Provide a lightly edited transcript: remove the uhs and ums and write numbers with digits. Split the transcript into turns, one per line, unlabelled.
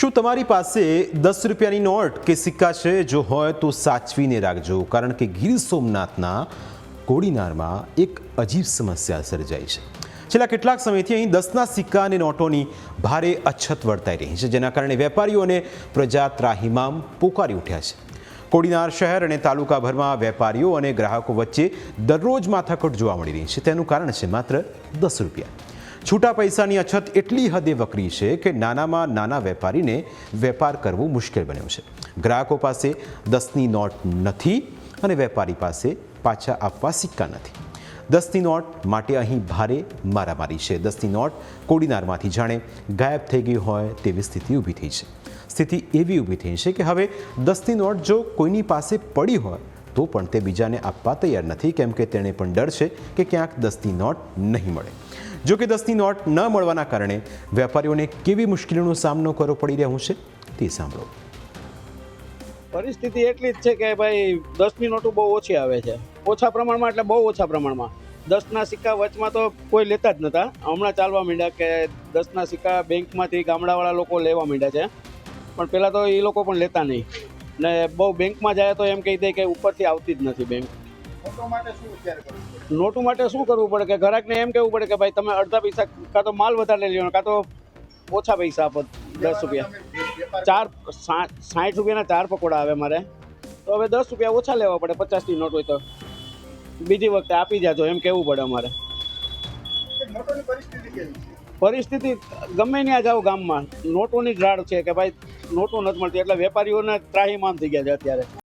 શું તમારી પાસે 10 રૂપિયાની નોટ કે સિક્કા છે? જો હોય તો સાચવીને રાખજો, કારણ કે ગીર સોમનાથના કોડીનારમાં એક અજીબ સમસ્યા સર્જાઈ છે। છેલ્લા કેટલાક સમયથી અહીં 10ના સિક્કા અને નોટોની ભારે અછત વર્તાઈ રહી છે, જેના કારણે વેપારીઓ અને પ્રજા ત્રાહિમામ પોકારી ઉઠ્યા છે। કોડીનાર શહેર અને તાલુકાભરમાં વેપારીઓ અને ગ્રાહકો વચ્ચે દરરોજ માથાકૂટ જોવા મળી રહી છે। તેનું કારણ છે માત્ર 10 રૂપિયા। છૂટા પૈસાની અછત એટલી હદે વકરી છે કે નાનામાં નાના વેપારીને વેપાર કરવો મુશ્કેલ બન્યો છે। ગ્રાહકો પાસે 10ની નોટ નથી અને વેપારી પાસે પાછા આપવા સિક્કા નથી। 10ની નોટ માટે અહીં ભારે મારામારી છે। 10ની નોટ કોડીનારમાંથી જાણે ગાયબ થઈ ગઈ હોય તેવી સ્થિતિ ઊભી થઈ છે। સ્થિતિ એવી ઊભી થઈ છે કે હવે 10ની નોટ જો કોઈની પાસે પડી હોય તો પણ તે બીજાને આપવા તૈયાર નથી, કેમ કે તેને પણ ડર છે કે ક્યાંક 10ની નોટ નહીં મળે। જો કે 10ની નોટ ન મળવાના કારણે વેપારીઓને કેવી મુશ્કેલીનો સામનો કરવો પડી રહ્યો છે તે સાંભળો।
પરિસ્થિતિ એટલી જ છે કે ભાઈ 10ની નોટો બહુ ઓછી આવે છે, ઓછા પ્રમાણમાં, એટલે બહુ ઓછા પ્રમાણમાં। 10ના સિક્કા વચમાં તો કોઈ લેતા જ નહોતા, હમણાં ચાલવા માંડ્યા કે 10ના સિક્કા બેંકમાંથી ગામડાવાળા લોકો લેવા માંડ્યા છે, પણ પહેલાં તો એ લોકો પણ લેતા નહીં ને બહુ બેંકમાં જાય તો એમ કહી દે કે ઉપરથી આવતી જ નથી બેંક। નોટો માટે શું કરવું પડે કે ગ્રાહકને એમ કહેવું પડે કે ભાઈ તમે અડધા પૈસા કાં તો માલ વધારે લઈ લો, કાં તો ઓછા પૈસા આપો, 10 રૂપિયા, 60 રૂપિયાના 4 પકોડા આવે મારે, તો હવે 10 રૂપિયા ઓછા લેવા પડે। 50ની નોટ હોય તો બીજી વખતે આપી જાજો એમ કહેવું પડે અમારે। પરિસ્થિતિ ગમે ત્યાં જાઓ ગામમાં નોટોની જ રાડ છે કે ભાઈ નોટો નથી મળતી, એટલે વેપારીઓને ત્રાહિમામ થઈ ગયા છે અત્યારે।